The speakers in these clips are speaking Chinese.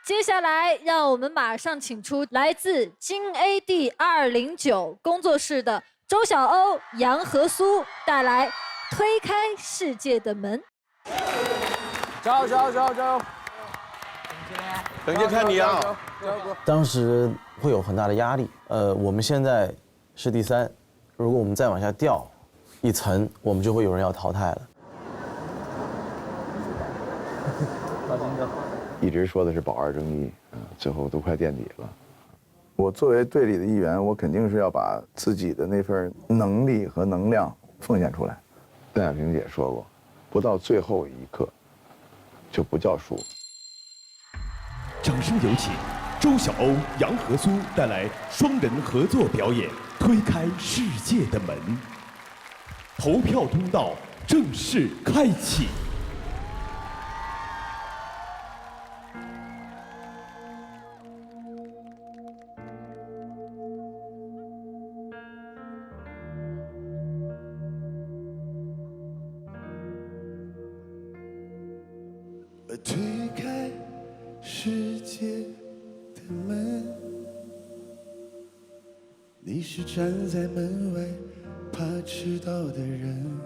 接下来，让我们马上请出来自金 AD 209工作室的周晓鸥、杨和苏，带来《推开世界的门》。加油！等着看你啊！当时会有很大的压力。我们现在是第3，如果我们再往下掉一层，我们就会有人要淘汰了。一直说的是保2争1，最后都快垫底了。我作为队里的一员，我肯定是要把自己的那份能力和能量奉献出来。邓亚萍姐说过，不到最后一刻，就不叫输。掌声有请周晓鸥、杨和苏带来双人合作表演《推开世界的门》。投票通道正式开启。推开世界的门，你是站在门外怕迟到的人，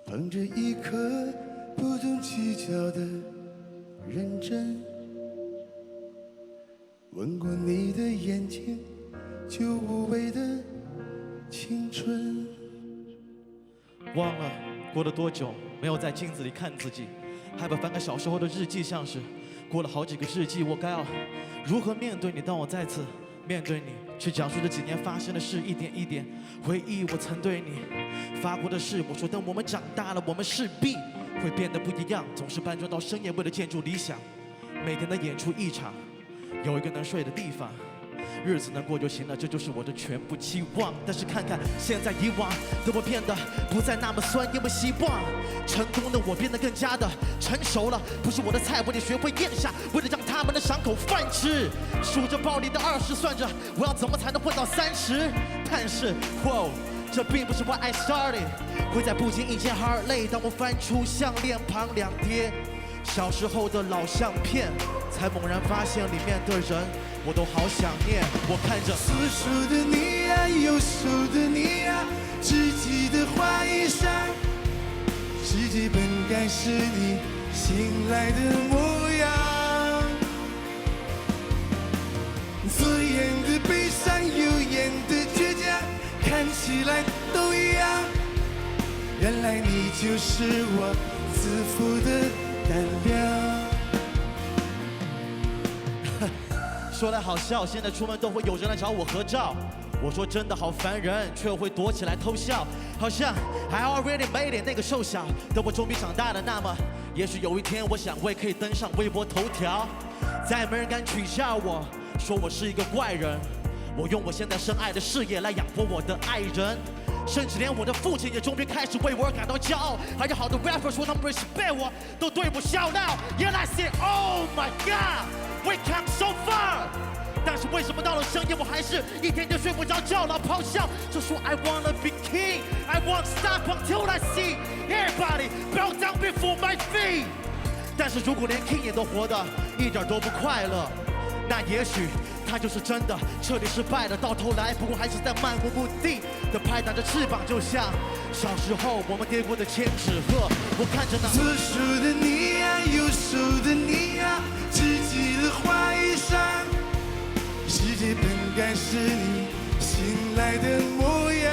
捧着一颗不懂计较的认真，吻过你的眼睛，就无畏的青春。忘了过了多久没有在镜子里看自己，害怕翻开小时候的日记，像是过了好几个世纪，我该要如何面对你？当我再次面对你，去讲述这几年发生的事，一点一点回忆我曾对你发过的誓。我说等我们长大了，我们势必会变得不一样。总是搬砖到深夜，为了建筑理想，每天的演出一场，有一个能睡的地方。日子能过就行了，这就是我的全部期望。但是看看现在以往的我变得不再那么酸，因为希望成功的我变得更加的成熟了。不是我的菜，我得学会咽下，为了让他们的伤口饭吃。数着暴力的20，算着我要怎么才能混到30。但是，这并不是 what I started， 会在不经意间 heart 泪。当我翻出项链旁2叠小时候的老相片，才猛然发现里面的人我都好想念。我看着左手的你呀，右手的你呀，只记得花衣裳。世界本该是你醒来的模样。左眼的悲伤，右眼的倔强，看起来都一样。原来你就是我自负的胆量。说来好笑，现在出门都会有人来找我合照。我说真的好烦人，却会躲起来偷笑。好像 I already made it， 那个瘦小的我终于长大了。那么，也许有一天，我想我也可以登上微博头条，再没人敢取笑我，说我是一个怪人。我用我现在深爱的事业来养活我的爱人，甚至连我的父亲也终于开始为我而感到骄傲。还有好多 rapper 说他们 respect 我，都对我笑闹。原来 say Oh my God，we come so far。但是为什么到了深夜，我还是一天天睡不着觉，老咆哮着说 I wanna be king， I won't stop until I see everybody bow down before my feet。但是如果连 king 也都活得一点都不快乐，那也许他就是真的彻底失败了。到头来，不过还是在漫无目的的拍打着翅膀，就像小时候我们跌过的千纸鹤。我看着那左手的你呀，右手的你呀，只记得花衣裳。世界本该是你醒来的模样。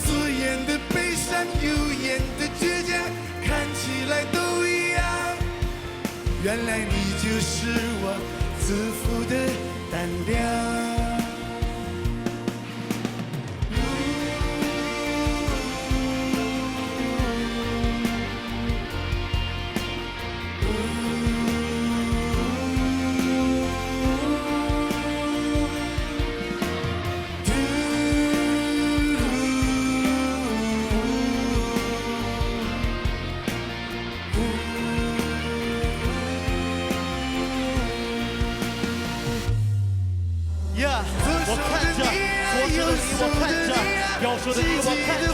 左眼的悲伤，右眼的倔强，看起来都一样。原来你就是我自负的胆量。我看着左手的你，我看着右手的你，我看着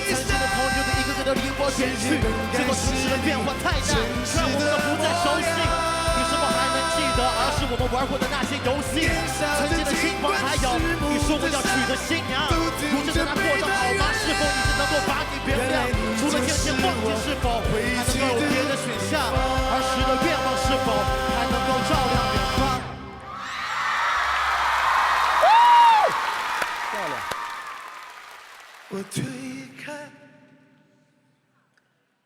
曾经的朋友的一个个的离我延续。结果城市的变化太大，让我们都不再熟悉。你是否还能记得儿时我们玩过的那些游戏？曾经的星光，还有你说过要娶的新娘。如今的他过得好吗？是否已经能够把你原谅？除了渐渐忘记，是否还能够有别的选项？儿时的愿望是否还能够照亮远方？我推开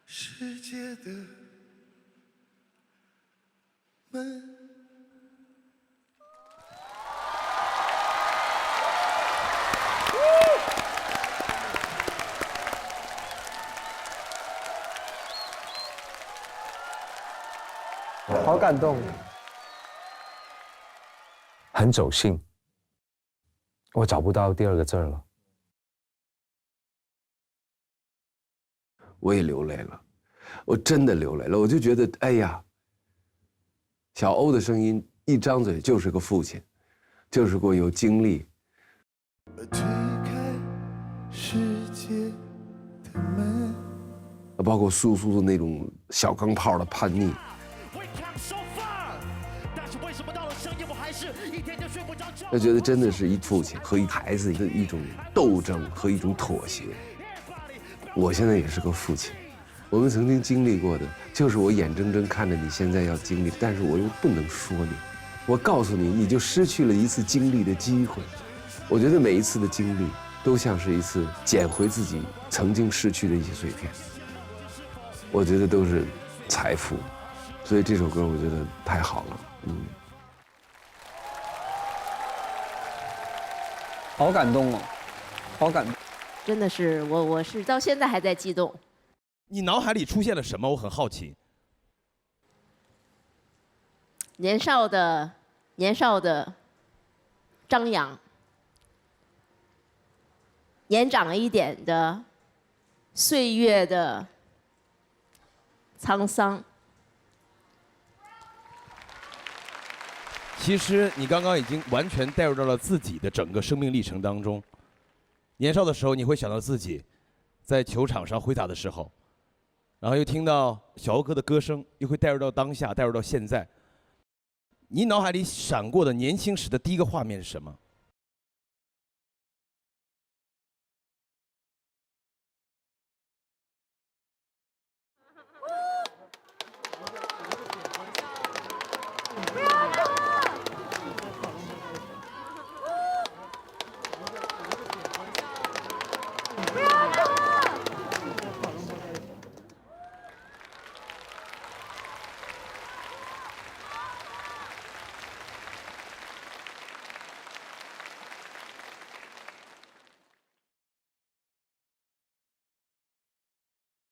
世界的门。好感动，很走心，我找不到第二个字了。我也流泪了，我真的流泪了。我就觉得，哎呀，小欧的声音一张嘴就是个父亲，就是个有经历。我推开世界的门，包括苏苏的那种小钢炮的叛逆。我觉得真的是一父亲和一孩子的一种斗争和一种妥协。我现在也是个父亲，我们曾经经历过的，就是我眼睁睁看着你现在要经历，但是我又不能说你，我告诉你，你就失去了一次经历的机会。我觉得每一次的经历都像是一次捡回自己曾经失去的一些碎片，我觉得都是财富，所以这首歌我觉得太好了，好感动哦，好感动。真的是我是到现在还在激动。你脑海里出现了什么？我很好奇。年少的张扬，年长一点的岁月的沧桑。其实你刚刚已经完全带入到了自己的整个生命历程当中。年少的时候，你会想到自己在球场上挥洒的时候，然后又听到小欧哥的歌声，又会带入到当下，带入到现在。你脑海里闪过的年轻时的第一个画面是什么？不要